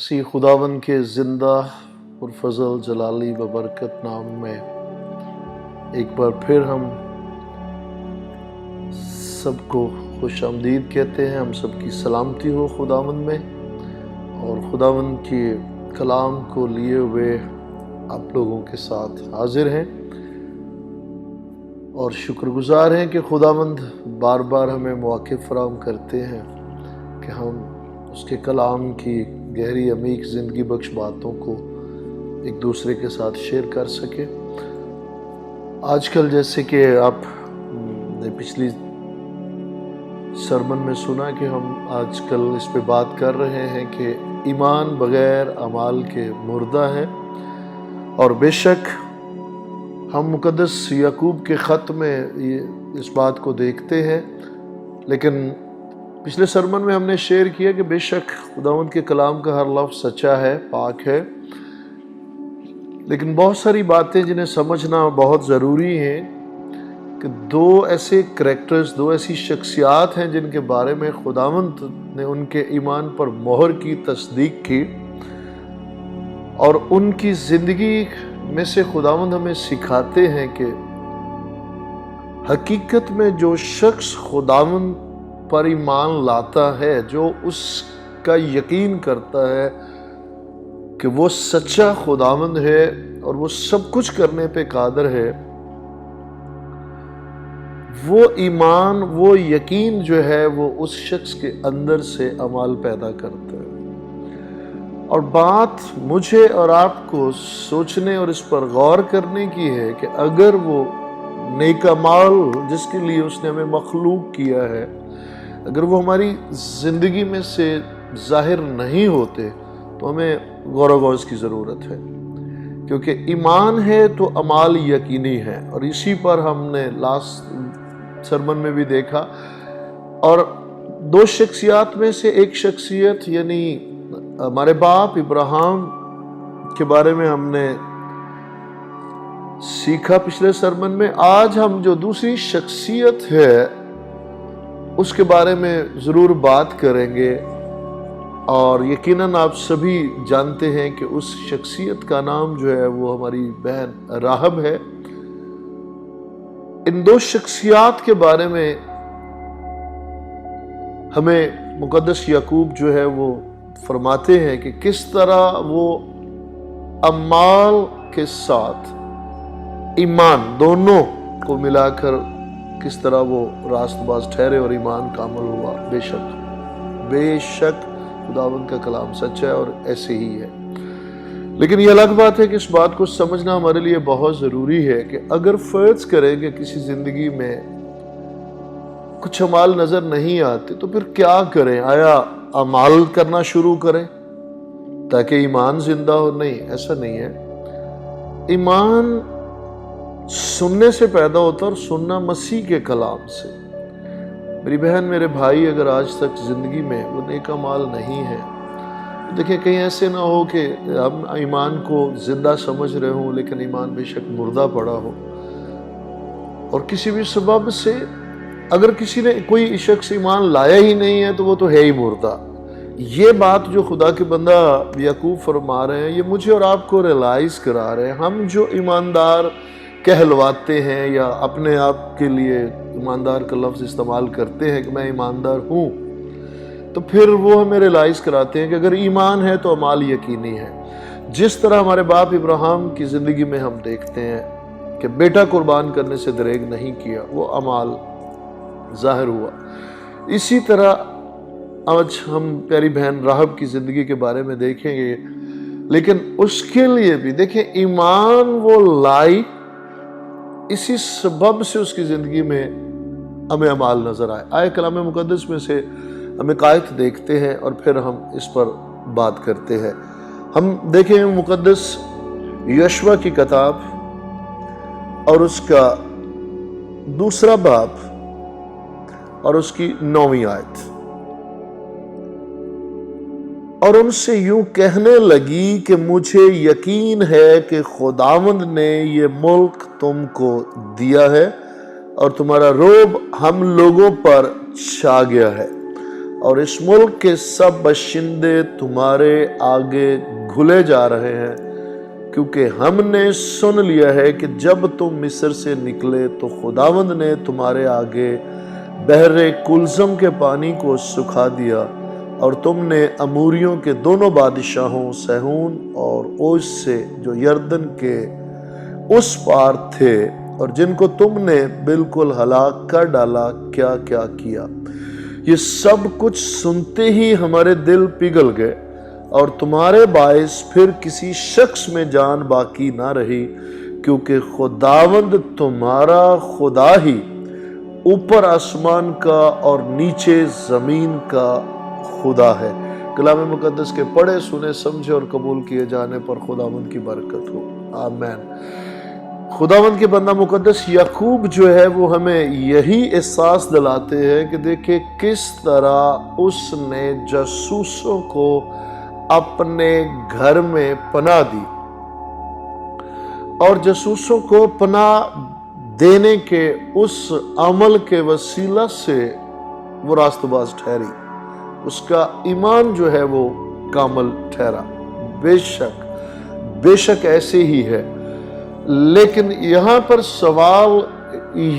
मसीह खुदावन के ज़िंदा और फजल जलाली बबरकत नाम में एक बार फिर हम सबको खुश आमदीद कहते हैं। हम सबकी सलामती हो खुदावन में, और खुदावन के कलाम को लिए हुए आप लोगों के साथ हाजिर हैं और शुक्रगुजार हैं कि खुदावंद बार बार हमें मौके फराहम करते हैं कि हम उसके कलाम की गहरी अमीक ज़िंदगी बख्श बातों को एक दूसरे के साथ शेयर कर सके। आजकल जैसे कि आप ने पिछली सरमन में सुना कि हम आजकल इस पे बात कर रहे हैं कि ईमान बग़ैर अमाल के मुर्दा है, और बेशक हम मुक़द्दस याकूब के ख़त में इस बात को देखते हैं। लेकिन पिछले सरमन में हमने शेयर किया कि बेशक खुदावंद के कलाम का हर लफ्ज़ सच्चा है, पाक है, लेकिन बहुत सारी बातें जिन्हें समझना बहुत ज़रूरी है कि दो ऐसे करैक्टर्स, दो ऐसी शख्सियात हैं जिनके बारे में खुदावंद ने उनके ईमान पर मोहर की, तस्दीक की, और उनकी ज़िंदगी में से खुदावंद हमें सिखाते हैं कि हकीकत में जो शख्स खुदावंद पर ईमान लाता है, जो उसका यकीन करता है कि वो सच्चा खुदावंद है और वो सब कुछ करने पे कादर है, वो ईमान, वो यकीन जो है वो उस शख्स के अंदर से अमाल पैदा करता है। और बात मुझे और आपको सोचने और इस पर गौर करने की है कि अगर वो नेक अमाल जिसके लिए उसने हमें मखलूक किया है, अगर वो हमारी ज़िंदगी में से ज़ाहिर नहीं होते तो हमें गौर की ज़रूरत है, क्योंकि ईमान है तो अमाल यकीनी है। और इसी पर हमने लास्ट सरमन में भी देखा, और दो शख्सियात में से एक शख्सियत यानी हमारे बाप इब्राहिम के बारे में हमने सीखा पिछले सरमन में। आज हम जो दूसरी शख्सियत है उसके बारे में ज़रूर बात करेंगे, और यकीनन आप सभी जानते हैं कि उस शख्सियत का नाम जो है वो हमारी बहन राहब है। इन दो शख्सियात के बारे में हमें मुक़द्दस याकूब जो है वो फरमाते हैं कि किस तरह वो अमाल के साथ ईमान दोनों को मिलाकर किस तरह वो रास्तबाज ठहरे और ईमान कामिल हुआ। बेशक खुदावंद का कलाम सच्चा है और ऐसे ही है। लेकिन ये अलग बात है कि इस बात को समझना हमारे लिए बहुत ज़रूरी है कि अगर फ़र्ज़ करें कि किसी ज़िंदगी में कुछ अमाल नज़र नहीं आते तो फिर क्या करें? आया अमाल करना शुरू करें ताकि ईमान ज़िंदा हो? नहीं, ऐसा नहीं है। ईमान सुनने से पैदा होता है, और सुनना मसीह के कलाम से। मेरी बहन, मेरे भाई, अगर आज तक ज़िंदगी में वो नेक अमाल नहीं है तो देखिए कहीं ऐसे ना हो कि हम ईमान को ज़िंदा समझ रहे हों लेकिन ईमान बेशक मुर्दा पड़ा हो, और किसी भी सबब से अगर किसी ने कोई शख्स ईमान लाया ही नहीं है तो वो तो है ही मुर्दा। ये बात जो खुदा के बंदा याकूब फरमा रहे हैं, ये मुझे और आपको रियलाइज़ करा रहे हैं। हम जो ईमानदार कहलवाते हैं या अपने आप के लिए ईमानदार का लफ्ज़ इस्तेमाल करते हैं कि मैं ईमानदार हूँ, तो फिर वो हमें रियलाइज़ कराते हैं कि अगर ईमान है तो अमाल यकीनी है। जिस तरह हमारे बाप इब्राहिम की ज़िंदगी में हम देखते हैं कि बेटा कुर्बान करने से दरेग नहीं किया, वो अमाल ज़ाहिर हुआ। इसी तरह आज हम प्यारी बहन राहब की ज़िंदगी के बारे में देखेंगे, लेकिन उसके लिए भी देखें ईमान वो लाई, इसी सबब से उसकी ज़िंदगी में हमें अमाल नज़र आए कलाम मुक़द्दस में से हमें कायत देखते हैं और फिर हम इस पर बात करते हैं। हम देखें मुक़द्दस यशवा की किताब और उसका 2 बाब और उसकी 9वीं आयत। और उनसे यूं कहने लगी कि मुझे यकीन है कि खुदावंद ने ये मुल्क तुमको दिया है और तुम्हारा रोब हम लोगों पर छा गया है, اور اس ملک کے سب باشندے تمہارے آگے گھلے جا رہے ہیں، کیونکہ ہم نے سن لیا ہے کہ جب تم مصر سے نکلے تو خداوند نے تمہارے آگے بحر کلزم کے پانی کو سکھا دیا، اور تم نے اموریوں کے دونوں بادشاہوں سیہون اور اوج سے جو یردن کے اس پار تھے اور جن کو تم نے بالکل ہلاک کر ڈالا، کیا کیا کیا۔ یہ سب کچھ سنتے ہی ہمارے دل پگھل گئے، اور تمہارے باعث پھر کسی شخص میں جان باقی نہ رہی، کیونکہ خداوند تمہارا خدا ہی اوپر آسمان کا اور نیچے زمین کا خدا ہے۔ کلام مقدس کے پڑھے سنے سمجھے اور قبول کیے جانے پر خداوند کی برکت ہو، آمین۔ خداوند کے بندہ مقدس یعقوب جو ہے وہ ہمیں یہی احساس دلاتے ہیں کہ دیکھیں کس طرح اس نے جاسوسوں کو اپنے گھر میں پناہ دی، اور جاسوسوں کو پناہ دینے کے اس عمل کے وسیلہ سے وہ راست باز ٹھہری، اس کا ایمان جو ہے وہ کامل ٹھہرا۔ بے شک ایسے ہی ہے، لیکن یہاں پر سوال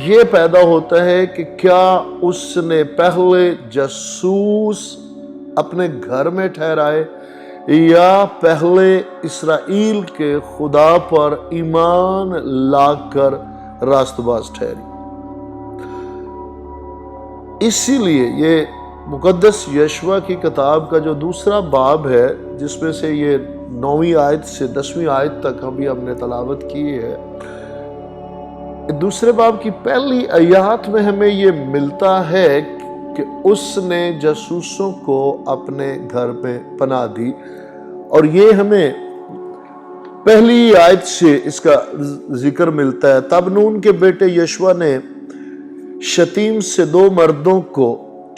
یہ پیدا ہوتا ہے کہ کیا اس نے پہلے جاسوس اپنے گھر میں ٹھہرائے یا پہلے اسرائیل کے خدا پر ایمان لا کر راست باز ٹھہری؟ اسی لیے یہ مقدس یشوع کی کتاب کا جو دوسرا باب ہے، جس میں سے یہ 9ویں آیت سے 10ویں آیت تک ہم نے تلاوت کی ہے، دوسرے باب کی پہلی آیات میں ہمیں یہ ملتا ہے کہ اس نے جاسوسوں کو اپنے گھر میں پناہ دی، اور یہ ہمیں پہلی آیت سے اس کا ذکر ملتا ہے۔ تب نون کے بیٹے یشوع نے شتیم سے 2 مردوں کو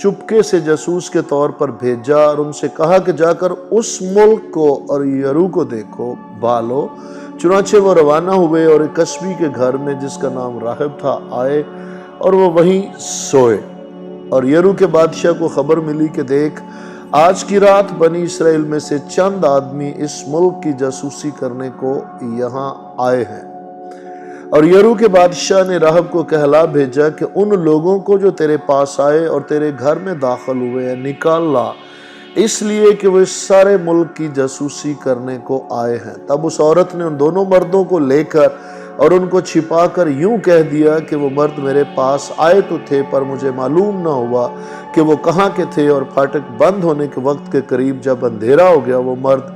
چپکے سے جاسوس کے طور پر بھیجا اور ان سے کہا کہ جا کر اس ملک کو اور یرو کو دیکھو بھالو۔ چنانچہ وہ روانہ ہوئے اور ایک کسبی کے گھر میں جس کا نام راہب تھا آئے، اور وہ وہیں سوئے۔ اور یرو کے بادشاہ کو خبر ملی کہ دیکھ، آج کی رات بنی اسرائیل میں سے چند آدمی اس ملک کی جاسوسی کرنے کو یہاں آئے ہیں۔ اور یرو کے بادشاہ نے راہب کو کہلا بھیجا کہ ان لوگوں کو جو تیرے پاس آئے اور تیرے گھر میں داخل ہوئے ہیں نکال لا، اس لیے کہ وہ اس سارے ملک کی جاسوسی کرنے کو آئے ہیں۔ تب اس عورت نے ان دونوں مردوں کو لے کر اور ان کو چھپا کر یوں کہہ دیا کہ وہ مرد میرے پاس آئے تو تھے، پر مجھے معلوم نہ ہوا کہ وہ کہاں کے تھے، اور پھاٹک بند ہونے کے وقت کے قریب جب اندھیرا ہو گیا وہ مرد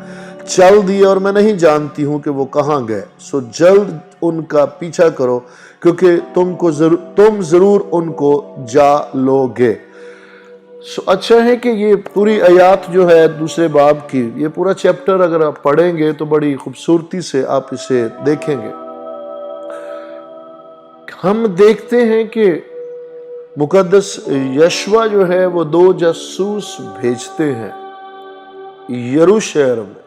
چل دیے، اور میں نہیں جانتی ہوں کہ وہ کہاں گئے۔ سو جلد ان کا پیچھا کرو، کیونکہ تم ضرور ان کو جا لو گے۔ اچھا ہے کہ یہ پوری آیات جو ہے دوسرے باب کی، یہ پورا چیپٹر اگر آپ پڑھیں گے تو بڑی خوبصورتی سے آپ اسے دیکھیں گے۔ ہم دیکھتے ہیں کہ مقدس یشوع جو ہے وہ 2 جاسوس بھیجتے ہیں یرو شہر میں،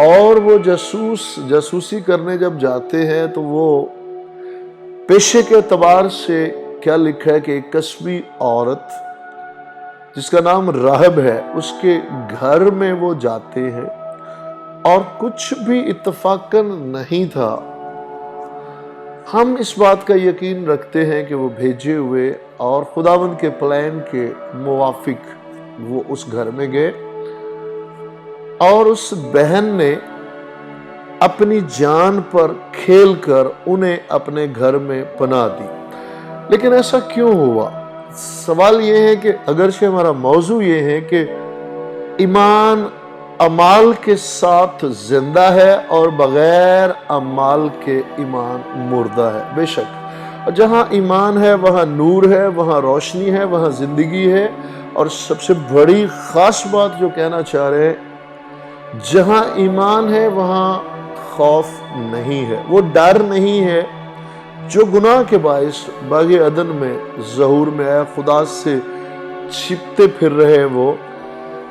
اور وہ جاسوسی کرنے جب جاتے ہیں تو وہ پیشے کے اعتبار سے کیا لکھا ہے کہ ایک کسبی عورت جس کا نام راہب ہے، اس کے گھر میں وہ جاتے ہیں، اور کچھ بھی اتفاقاً نہیں تھا۔ ہم اس بات کا یقین رکھتے ہیں کہ وہ بھیجے ہوئے اور خداوند کے پلان کے موافق وہ اس گھر میں گئے، اور اس بہن نے اپنی جان پر کھیل کر انہیں اپنے گھر میں پناہ دی۔ لیکن ایسا کیوں ہوا؟ سوال یہ ہے کہ اگرچہ ہمارا موضوع یہ ہے کہ ایمان اعمال کے ساتھ زندہ ہے اور بغیر اعمال کے ایمان مردہ ہے، بے شک، اور جہاں ایمان ہے وہاں نور ہے، وہاں روشنی ہے، وہاں زندگی ہے، اور سب سے بڑی خاص بات جو کہنا چاہ رہے ہیں، جہاں ایمان ہے وہاں خوف نہیں ہے، وہ ڈر نہیں ہے جو گناہ کے باعث باغ عدن میں ظہور میں آیا، خدا سے چھپتے پھر رہے وہ۔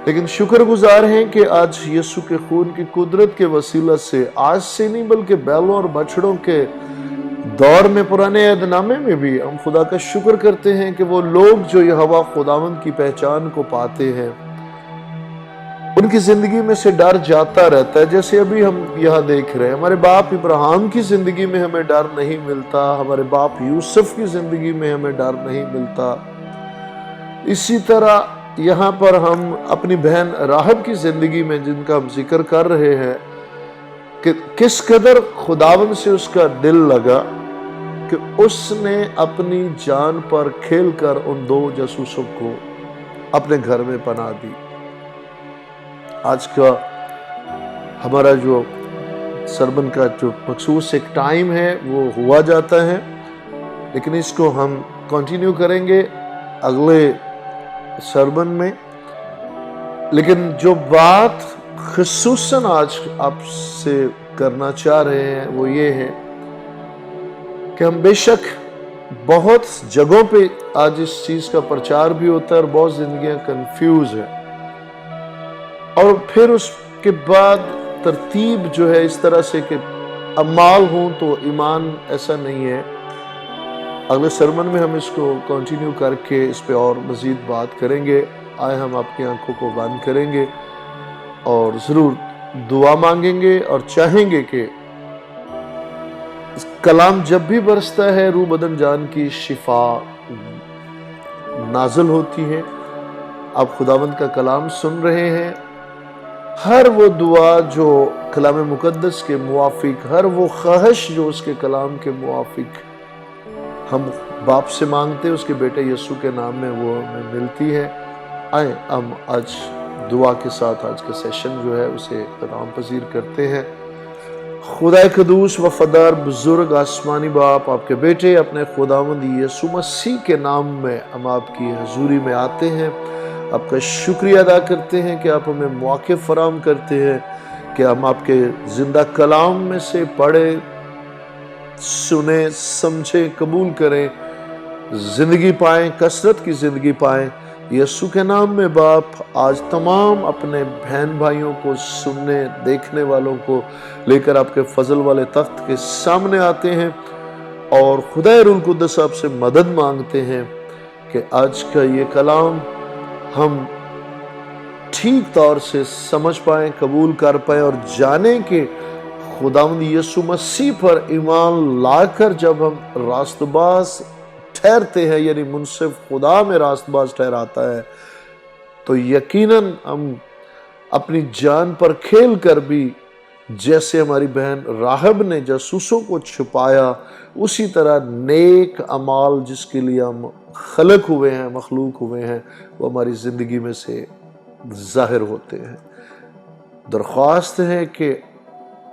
لیکن شکر گزار ہیں کہ آج یسوع کے خون کی قدرت کے وسیلہ سے، آج سے نہیں بلکہ بیلوں اور بچڑوں کے दौर में पुराने अहदनामे में भी हम खुदा का शुक्र करते हैं कि वो लोग जो यहोवा खुदावंद की पहचान को पाते हैं उनकी जिंदगी में से डर जाता रहता है। जैसे अभी हम यहाँ देख रहे हैं, हमारे बाप इब्राहिम की जिंदगी में हमें डर नहीं मिलता, हमारे बाप यूसुफ की जिंदगी में हमें डर नहीं मिलता। इसी तरह यहाँ पर हम अपनी बहन राहब की जिंदगी में जिनका हम जिक्र कर रहे हैं कि किस कदर खुदावन से उसका दिल लगा कि उसने अपनी जान पर खेलकर उन 2 जासूसों को अपने घर में पनाह दी। आज का हमारा जो सरमन का जो मखसूस एक टाइम है वो हुआ जाता है, लेकिन इसको हम कंटिन्यू करेंगे अगले सरमन में। लेकिन जो बात खुसूसन आज आपसे करना चाह रहे हैं वो ये है कि हम बेशक बहुत जगहों पे आज इस चीज का प्रचार भी होता है और बहुत जिंदगियां कंफ्यूज है, और फिर उसके बाद तरतीब जो है इस तरह से कि अमाल हों तो ईमान, ऐसा नहीं है। अगले सरमन में हम इसको कंटिन्यू करके इस पे और मजीद बात करेंगे। आए हम आपकी आंखों को बंद करेंगे और ज़रूर दुआ मांगेंगे और चाहेंगे कि कलाम जब भी बरसता है रूह बदन जान की शिफा नाज़िल होती है। आप खुदावंद का कलाम सुन रहे हैं, हर वो दुआ जो कलाम मुकद्दस के मुआफिक, हर वो ख्वाहिश जो उसके कलाम के मुआफिक हम बाप से मांगते हैं, उसके बेटे यीशु के नाम में वो हमें मिलती है। आए हम आज दुआ के साथ आज का सेशन जो है उसे इख्तिताम पजीर करते हैं। खुदा कदूस वफादार बुजुर्ग आसमानी बाप, आपके बेटे अपने खुदावंद यीशु मसीह के नाम में हम आपकी हजूरी में आते हैं। आपका शुक्रिया अदा करते हैं कि आप हमें मौके फराहम करते हैं कि हम आपके जिंदा कलाम में से पढ़े, सुने, समझे, कबूल करें, जिंदगी पाएं, कसरत की जिंदगी पाएं। यीशु के नाम में बाप आज तमाम अपने बहन भाइयों को सुनने देखने वालों को लेकर आपके फजल वाले तख्त के सामने आते हैं और खुदा रूह कुद्दस आपसे मदद मांगते हैं कि आज का ये कलाम हम ठीक तौर से समझ पाएं, कबूल कर पाएं और जानें कि खुदावंद यीशु मसीह पर ईमान लाकर जब हम रास्तबाज ठहरते हैं, यानी मुनसिफ खुदा में रास्तबाज ठहराता है, तो यकीनन हम अपनी जान पर खेल कर भी जैसे हमारी बहन राहब ने जासूसों को छुपाया, उसी तरह नेक अमाल जिसके लिए हम खलक हुए हैं, मखलूक हुए हैं, वो हमारी ज़िंदगी में से ज़ाहिर होते हैं। दरख्वास्त है कि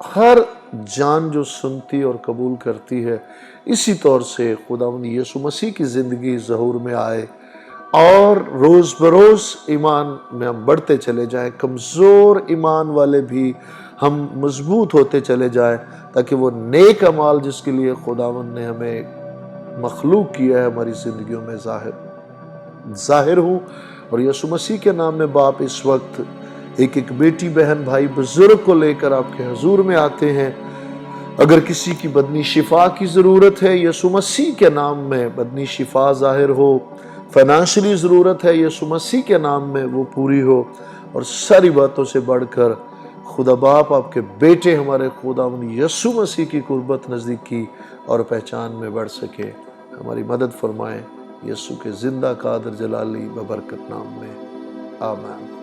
हर जान जो सुनती और कबूल करती है, इसी तौर से खुदावंद यीशु मसीह की ज़िंदगी ज़हूर में आए और रोज़ बरोज़ ईमान में हम बढ़ते चले जाएं, कमज़ोर ईमान वाले भी हम मजबूत होते चले जाएं, ताकि वो नेक अमाल जिसके लिए खुदावंद ने हमें मखलूक किया है हमारी ज़िंदगियों में ज़ाहिर हूँ। और यीशु मसीह के नाम में बाप इस वक्त एक एक बेटी, बहन, भाई, बुजुर्ग को लेकर आपके हजूर में आते हैं। अगर किसी की बदनी शिफा की ज़रूरत है, यीशु मसीह के नाम में बदनी शिफा ज़ाहिर हो। फाइनेंशियली ज़रूरत है, यीशु मसीह के नाम में वो पूरी हो। और सारी बातों से बढ़कर खुदा बाप आपके बेटे हमारे खुदावंद यीशु मसीह की कुर्बत, नज़दीकी और पहचान में बढ़ सके, हमारी मदद फरमाएं। यीशु के जिंदा कादर जलाली बबरकत नाम में, आमीन।